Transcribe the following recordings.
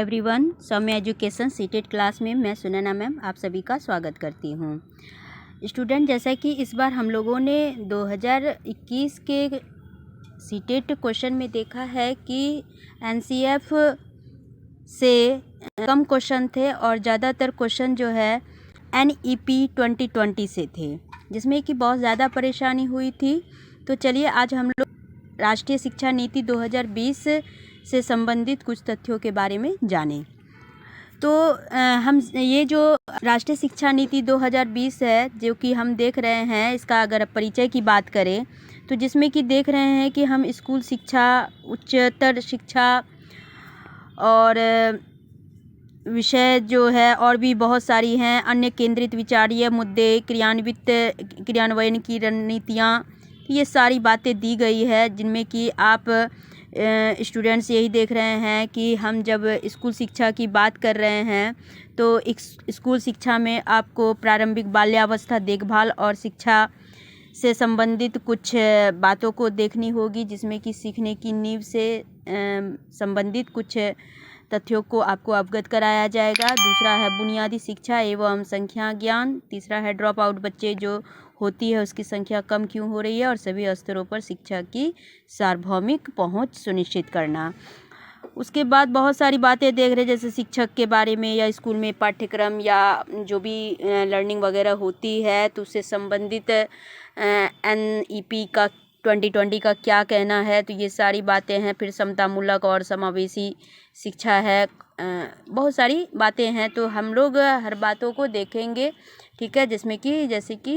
Everyone, सौम्य education CTET class में मैं Sunaina ma'am आप सभी का स्वागत करती हूँ। स्टूडेंट, जैसा कि इस बार हम लोगों ने 2021 के सीटेट क्वेश्चन में देखा है कि एनसीएफ से कम क्वेश्चन थे और ज़्यादातर क्वेश्चन जो है एनईपी 2020 से थे, जिसमें कि बहुत ज़्यादा परेशानी हुई थी। तो चलिए आज हम लोग राष्ट्रीय शिक्षा नीति 2020 से संबंधित कुछ तथ्यों के बारे में जानें। तो हम ये जो राष्ट्रीय शिक्षा नीति 2020 है, जो कि हम देख रहे हैं, इसका अगर परिचय की बात करें तो जिसमें कि देख रहे हैं कि हम स्कूल शिक्षा, उच्चतर शिक्षा और विषय जो है और भी बहुत सारी हैं, अन्य केंद्रित विचारीय मुद्दे, क्रियान्वयन की रणनीतियाँ, ये सारी बातें दी गई है, जिनमें कि आप स्टूडेंट्स यही देख रहे हैं कि हम जब स्कूल शिक्षा की बात कर रहे हैं तो स्कूल शिक्षा में आपको प्रारंभिक बाल्यावस्था देखभाल और शिक्षा से संबंधित कुछ बातों को देखनी होगी, जिसमें कि सीखने की नींव से संबंधित कुछ तथ्यों को आपको अवगत कराया जाएगा। दूसरा है बुनियादी शिक्षा एवं संख्या ज्ञान। तीसरा है ड्रॉप आउट बच्चे जो होती है उसकी संख्या कम क्यों हो रही है और सभी स्तरों पर शिक्षा की सार्वभौमिक पहुंच सुनिश्चित करना। उसके बाद बहुत सारी बातें देख रहे हैं, जैसे शिक्षक के बारे में या स्कूल में पाठ्यक्रम या जो भी लर्निंग वगैरह होती है तो उससे संबंधित एनईपी का 2020 का क्या कहना है, तो ये सारी बातें हैं। फिर समतामूलक और समावेशी शिक्षा है, बहुत सारी बातें हैं। तो हम लोग हर बातों को देखेंगे, ठीक है, जिसमें कि जैसे कि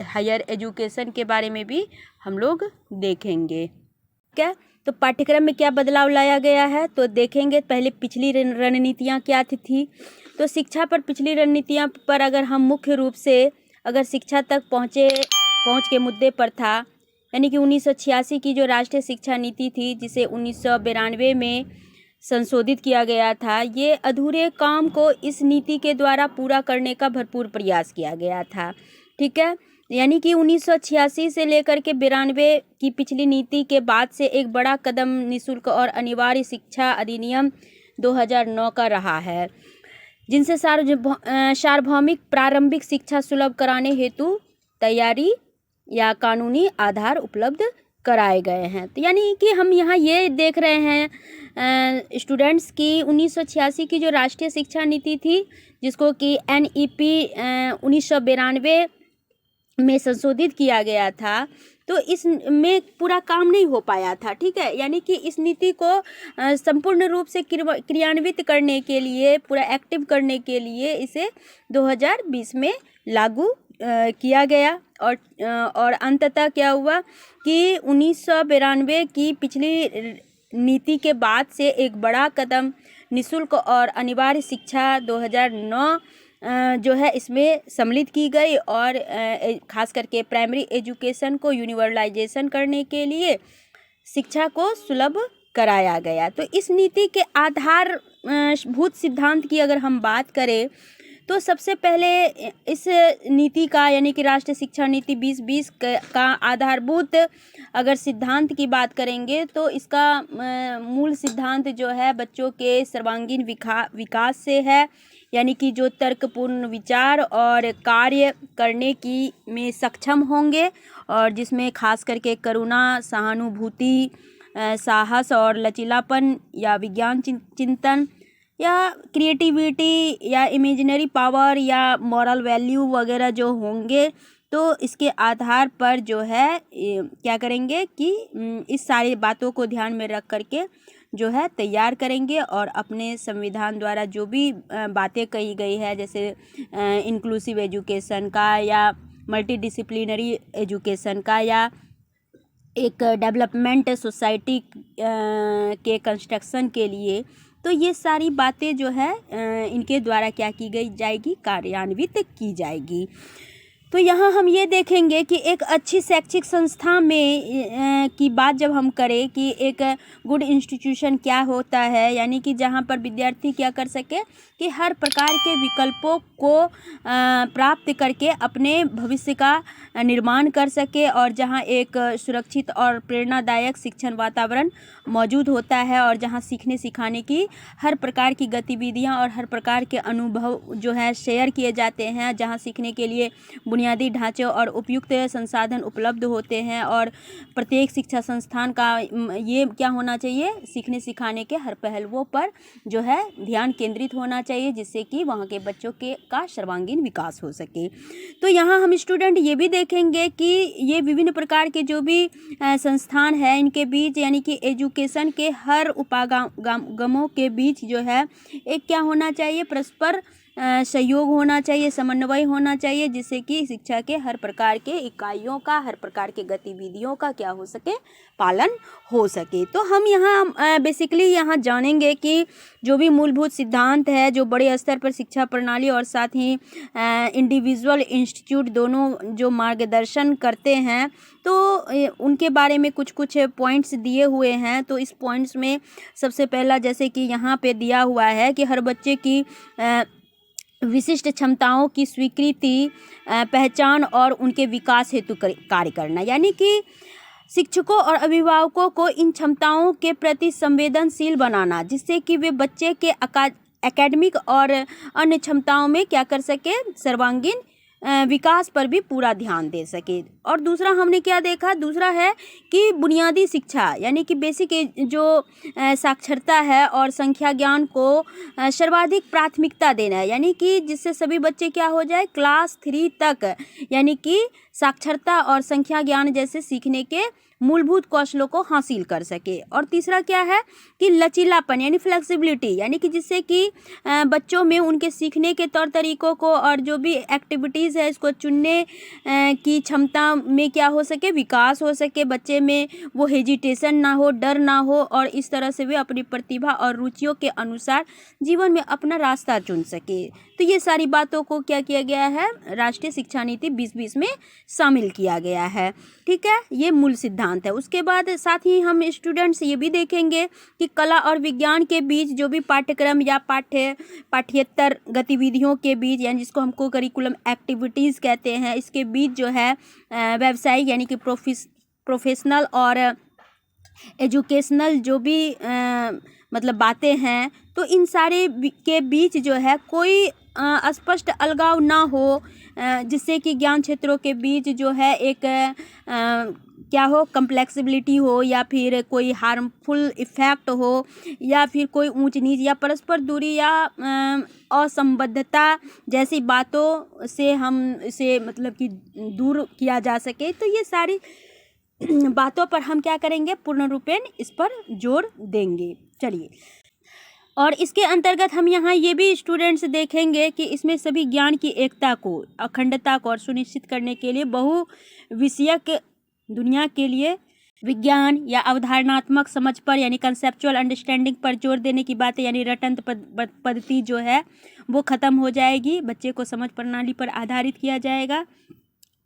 हायर एजुकेशन के बारे में भी हम लोग देखेंगे। क्या तो पाठ्यक्रम में क्या बदलाव लाया गया है तो देखेंगे। पहले पिछली रणनीतियाँ क्या थी, तो शिक्षा पर पिछली रणनीतियाँ पर अगर हम मुख्य रूप से अगर शिक्षा तक पहुँच के मुद्दे पर था, यानी कि 1986 की जो राष्ट्रीय शिक्षा नीति थी, जिसे 1992 में संशोधित किया गया था, ये अधूरे काम को इस नीति के द्वारा पूरा करने का भरपूर प्रयास किया गया था, ठीक है। यानी कि 1986 से लेकर के 92 की पिछली नीति के बाद से एक बड़ा कदम निःशुल्क और अनिवार्य शिक्षा अधिनियम 2009 का रहा है, जिनसे सार्वभौमिक प्रारंभिक शिक्षा सुलभ कराने हेतु तैयारी या कानूनी आधार उपलब्ध कराए गए हैं। तो यानी कि हम यहाँ ये देख रहे हैं स्टूडेंट्स की 1986 की जो राष्ट्रीय शिक्षा नीति थी, जिसको कि एनईपी 1992 में संशोधित किया गया था, तो इसमें पूरा काम नहीं हो पाया था, ठीक है। यानी कि इस नीति को संपूर्ण रूप से क्रियान्वित करने के लिए, पूरा एक्टिव करने के लिए इसे 2020 में लागू किया गया। और अंततः क्या हुआ कि 1992 की पिछली नीति के बाद से एक बड़ा कदम निःशुल्क और अनिवार्य शिक्षा 2009 जो है इसमें सम्मिलित की गई और खास करके प्राइमरी एजुकेशन को यूनिवर्सलाइजेशन करने के लिए शिक्षा को सुलभ कराया गया। तो इस नीति के आधारभूत सिद्धांत की अगर हम बात करें तो सबसे पहले इस नीति का, यानी कि राष्ट्रीय शिक्षा नीति 2020 का आधारभूत अगर सिद्धांत की बात करेंगे तो इसका मूल सिद्धांत जो है बच्चों के सर्वांगीण विकास से है, यानी कि जो तर्कपूर्ण विचार और कार्य करने की में सक्षम होंगे और जिसमें खास करके करुणा, सहानुभूति, साहस और लचीलापन या विज्ञान चिंतन या क्रिएटिविटी या इमेजिनरी पावर या मॉरल वैल्यू वगैरह जो होंगे, तो इसके आधार पर जो है क्या करेंगे कि इस सारी बातों को ध्यान में रख करके जो है तैयार करेंगे और अपने संविधान द्वारा जो भी बातें कही गई है, जैसे इंक्लूसिव एजुकेशन का या मल्टीडिसिप्लिनरी एजुकेशन का या एक डेवलपमेंट सोसाइटी के कंस्ट्रक्शन के लिए, तो ये सारी बातें जो है इनके द्वारा क्या की गई जाएगी, कार्यान्वित की जाएगी। तो यहाँ हम ये देखेंगे कि एक अच्छी शैक्षिक संस्था में की बात जब हम करें कि एक गुड इंस्टीट्यूशन क्या होता है, यानी कि जहाँ पर विद्यार्थी क्या कर सके कि हर प्रकार के विकल्पों को प्राप्त करके अपने भविष्य का निर्माण कर सके, और जहाँ एक सुरक्षित और प्रेरणादायक शिक्षण वातावरण मौजूद होता है, और जहाँ सीखने सिखाने की हर प्रकार की गतिविधियाँ और हर प्रकार के अनुभव जो है शेयर किए जाते हैं, जहाँ सीखने के लिए बुनियादी ढांचे और उपयुक्त संसाधन उपलब्ध होते हैं। और प्रत्येक शिक्षा संस्थान का ये क्या होना चाहिए, सीखने सिखाने के हर पहलुओं पर जो है ध्यान केंद्रित होना चाहिए, जिससे कि वहाँ के बच्चों का सर्वांगीण विकास हो सके। तो यहाँ हम स्टूडेंट ये भी देखेंगे कि ये विभिन्न प्रकार के जो भी संस्थान है, इनके बीच यानी कि एजुकेशन के हर उपागमों के बीच जो है एक क्या होना चाहिए, परस्पर सहयोग होना चाहिए, समन्वय होना चाहिए, जिससे कि शिक्षा के हर प्रकार के इकाइयों का, हर प्रकार के गतिविधियों का क्या हो सके, पालन हो सके। तो हम यहाँ बेसिकली यहाँ जानेंगे कि जो भी मूलभूत सिद्धांत है जो बड़े स्तर पर शिक्षा प्रणाली और साथ ही इंडिविजुअल इंस्टीट्यूट दोनों जो मार्गदर्शन करते हैं, तो उनके बारे में कुछ कुछ पॉइंट्स दिए हुए हैं। तो इस पॉइंट्स में सबसे पहला जैसे कि यहाँ पे दिया हुआ है कि हर बच्चे की विशिष्ट क्षमताओं की स्वीकृति, पहचान और उनके विकास हेतु कार्य करना, यानी कि शिक्षकों और अभिभावकों को इन क्षमताओं के प्रति संवेदनशील बनाना, जिससे कि वे बच्चे के एकेडमिक और अन्य क्षमताओं में क्या कर सके, सर्वांगीण विकास पर भी पूरा ध्यान दे सके। और दूसरा हमने क्या देखा, दूसरा है कि बुनियादी शिक्षा यानी कि बेसिक जो साक्षरता है और संख्या ज्ञान को सर्वाधिक प्राथमिकता देना है, यानी कि जिससे सभी बच्चे क्या हो जाए, क्लास 3 तक यानी कि साक्षरता और संख्या ज्ञान जैसे सीखने के मूलभूत कौशलों को हासिल कर सके। और तीसरा क्या है कि लचीलापन यानी फ्लेक्सिबिलिटी, यानी कि जिससे कि बच्चों में उनके सीखने के तौर तरीकों को और जो भी एक्टिविटीज़ है इसको चुनने की क्षमता में क्या हो सके, विकास हो सके, बच्चे में वो हेजिटेशन ना हो, डर ना हो, और इस तरह से वे अपनी प्रतिभा और रुचियों के अनुसार जीवन में अपना रास्ता चुन सके। तो ये सारी बातों को क्या किया गया है, राष्ट्रीय शिक्षा नीति 2020 में शामिल किया गया है। ठीक है, ये मूल सिद्धांत है। उसके बाद साथ ही हम स्टूडेंट्स ये भी देखेंगे कि कला और विज्ञान के बीच जो भी पाठ्यक्रम या पाठ्येतर गतिविधियों के बीच, यानी जिसको हमको करिकुलम एक्टिविटीज़ कहते हैं, इसके बीच जो है व्यावसायिक यानी कि प्रोफेशनल और एजुकेशनल जो भी मतलब बातें हैं, तो इन सारे के बीच जो है कोई स्पष्ट अलगाव ना हो, जिससे कि ज्ञान क्षेत्रों के बीच जो है एक क्या हो, कम्प्लेक्सिबिलिटी हो, या फिर कोई हार्मफुल इफ़ेक्ट हो, या फिर कोई ऊंच नीच या परस्पर दूरी या असंबद्धता जैसी बातों से हम इसे मतलब कि दूर किया जा सके। तो ये सारी बातों पर हम क्या करेंगे, पूर्ण रूपेण इस पर जोर देंगे। चलिए, और इसके अंतर्गत हम यहाँ ये भी स्टूडेंट्स देखेंगे कि इसमें सभी ज्ञान की एकता को, अखंडता को और सुनिश्चित करने के लिए बहुविषयक दुनिया के लिए विज्ञान या अवधारणात्मक समझ पर यानी कंसेप्चुअल अंडरस्टैंडिंग पर जोर देने की बातें, यानी रटंत पद्धति जो है वो ख़त्म हो जाएगी, बच्चे को समझ प्रणाली पर आधारित किया जाएगा।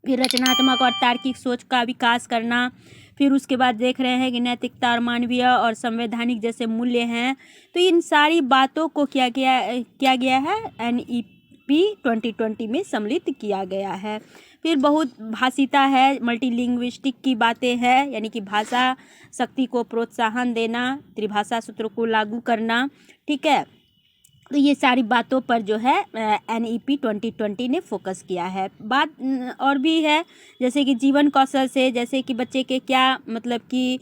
फिर रचनात्मक और तार्किक सोच का विकास करना। फिर उसके बाद देख रहे हैं कि नैतिकता और मानवीय और संवैधानिक जैसे मूल्य हैं। तो इन सारी बातों को क्या गया है, NEP 2020 में सम्मिलित किया गया है। फिर बहुत भाषिता है, मल्टीलिंग्विस्टिक की बातें हैं, यानी कि भाषा शक्ति को प्रोत्साहन देना, त्रिभाषा सूत्र को लागू करना। ठीक है, तो ये सारी बातों पर जो है NEP 2020 ने फोकस किया है। बात और भी है, जैसे कि जीवन कौशल से, जैसे कि बच्चे के क्या मतलब कि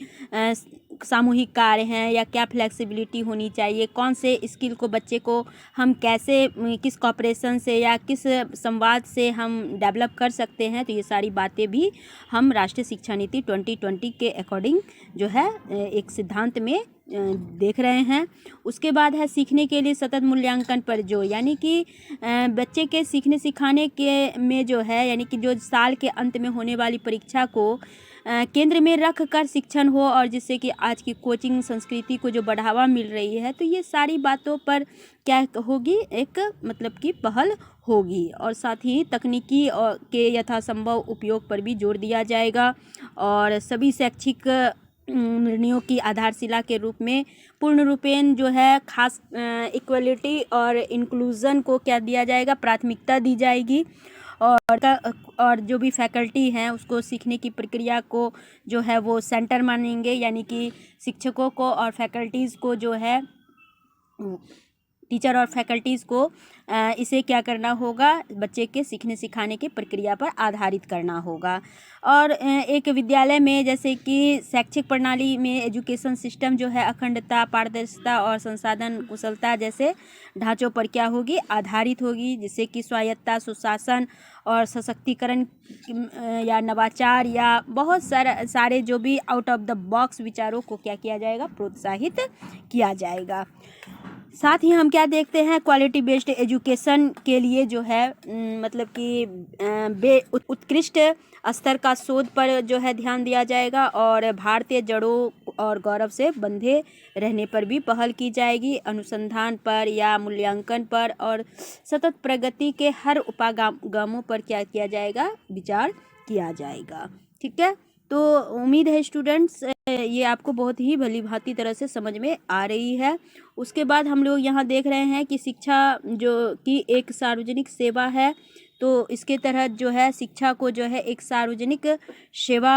सामूहिक कार्य हैं, या क्या फ्लेक्सिबिलिटी होनी चाहिए, कौन से स्किल को बच्चे को हम कैसे किस कॉपरेशन से या किस संवाद से हम डेवलप कर सकते हैं। तो ये सारी बातें भी हम राष्ट्रीय शिक्षा नीति 2020 के अकॉर्डिंग जो है एक सिद्धांत में देख रहे हैं। उसके बाद है सीखने के लिए सतत मूल्यांकन पर जोर, यानी कि बच्चे के सीखने सिखाने के में जो है, यानी कि जो साल के अंत में होने वाली परीक्षा को केंद्र में रख कर शिक्षण हो, और जिससे कि आज की कोचिंग संस्कृति को जो बढ़ावा मिल रही है, तो ये सारी बातों पर क्या होगी, एक मतलब कि पहल होगी। और साथ ही तकनीकी के यथासंभव उपयोग पर भी जोर दिया जाएगा, और सभी शैक्षिक निर्णयों की आधारशिला के रूप में पूर्ण रूपेण जो है खास इक्वलिटी और इंक्लूज़न को क्या दिया जाएगा, प्राथमिकता दी जाएगी। और जो भी फैकल्टी हैं उसको सीखने की प्रक्रिया को जो है वो सेंटर मानेंगे, यानी कि शिक्षकों को और फैकल्टीज़ को जो है, टीचर और फैकल्टीज़ को इसे क्या करना होगा, बच्चे के सीखने सिखाने की प्रक्रिया पर आधारित करना होगा। और एक विद्यालय में जैसे कि शैक्षिक प्रणाली में एजुकेशन सिस्टम जो है अखंडता, पारदर्शिता और संसाधन कुशलता जैसे ढांचों पर क्या होगी, आधारित होगी, जिससे कि स्वायत्तता, सुशासन और सशक्तिकरण या नवाचार या बहुत सारे जो भी आउट ऑफ द बॉक्स विचारों को क्या किया जाएगा, प्रोत्साहित किया जाएगा। साथ ही हम क्या देखते हैं, क्वालिटी बेस्ड एजुकेशन के लिए जो है मतलब कि उत्कृष्ट स्तर का शोध पर जो है ध्यान दिया जाएगा, और भारतीय जड़ों और गौरव से बंधे रहने पर भी पहल की जाएगी, अनुसंधान पर या मूल्यांकन पर और सतत प्रगति के हर उपागमों पर क्या किया जाएगा, विचार किया जाएगा। ठीक है, तो उम्मीद है स्टूडेंट्स ये आपको बहुत ही भली भांति तरह से समझ में आ रही है। उसके बाद हम लोग यहाँ देख रहे हैं कि शिक्षा जो कि एक सार्वजनिक सेवा है, तो इसके तहत जो है शिक्षा को जो है एक सार्वजनिक सेवा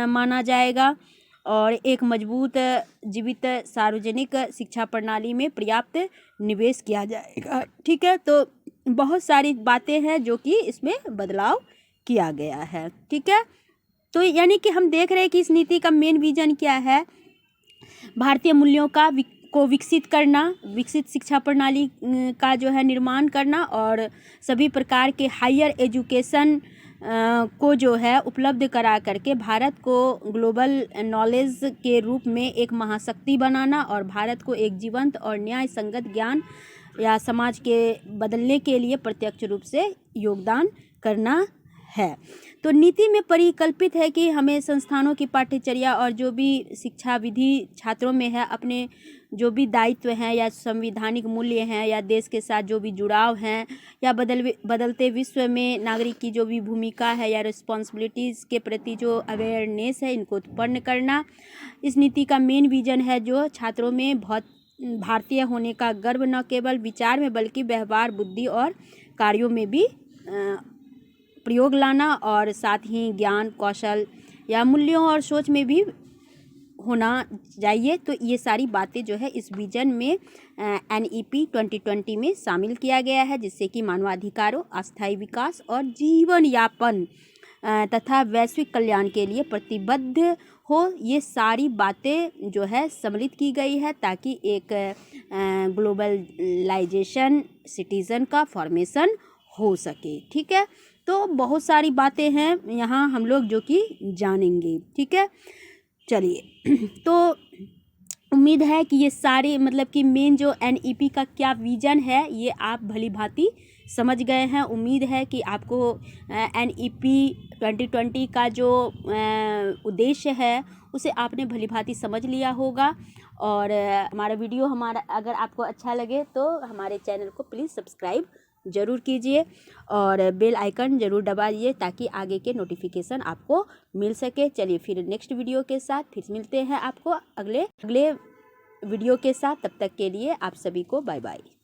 माना जाएगा, और एक मजबूत जीवित सार्वजनिक शिक्षा प्रणाली में पर्याप्त निवेश किया जाएगा। ठीक है, तो बहुत सारी बातें हैं जो कि इसमें बदलाव किया गया है। ठीक है, तो यानी कि हम देख रहे हैं कि इस नीति का मेन विजन क्या है, भारतीय मूल्यों को विकसित करना, विकसित शिक्षा प्रणाली का जो है निर्माण करना, और सभी प्रकार के हायर एजुकेशन को जो है उपलब्ध करा करके भारत को ग्लोबल नॉलेज के रूप में एक महाशक्ति बनाना, और भारत को एक जीवंत और न्याय संगत ज्ञान या समाज के बदलने के लिए प्रत्यक्ष रूप से योगदान करना है। तो नीति में परिकल्पित है कि हमें संस्थानों की पाठ्यचर्या और जो भी शिक्षा विधि छात्रों में है, अपने जो भी दायित्व हैं या संवैधानिक मूल्य हैं या देश के साथ जो भी जुड़ाव हैं या बदलते विश्व में नागरिक की जो भी भूमिका है या रिस्पॉन्सिबिलिटीज़ के प्रति जो अवेयरनेस है, इनको उत्पन्न करना। इस नीति का मेन विजन है जो छात्रों में भारतीय होने का गर्व न केवल विचार में बल्कि व्यवहार, बुद्धि और कार्यों में भी प्रयोग लाना, और साथ ही ज्ञान, कौशल या मूल्यों और सोच में भी होना चाहिए। तो ये सारी बातें जो है इस विजन में NEP 2020 में शामिल किया गया है, जिससे कि मानवाधिकारों, अस्थायी विकास और जीवन यापन तथा वैश्विक कल्याण के लिए प्रतिबद्ध हो। ये सारी बातें जो है सम्मिलित की गई है ताकि एक ग्लोबलाइजेशन सिटीज़न का फॉर्मेशन हो सके। ठीक है, तो बहुत सारी बातें हैं यहाँ हम लोग जो कि जानेंगे। ठीक है, चलिए तो उम्मीद है कि ये सारे मतलब कि मेन जो NEP का क्या विजन है ये आप भली भांति समझ गए हैं। उम्मीद है कि आपको NEP 2020 का जो उद्देश्य है उसे आपने भली भांति समझ लिया होगा। और हमारा वीडियो अगर आपको अच्छा लगे तो हमारे चैनल को प्लीज़ सब्सक्राइब ज़रूर कीजिए और बेल आइकन ज़रूर दबाइए ताकि आगे के नोटिफिकेशन आपको मिल सके। चलिए फिर नेक्स्ट वीडियो के साथ फिर मिलते हैं आपको अगले वीडियो के साथ। तब तक के लिए आप सभी को बाय बाय।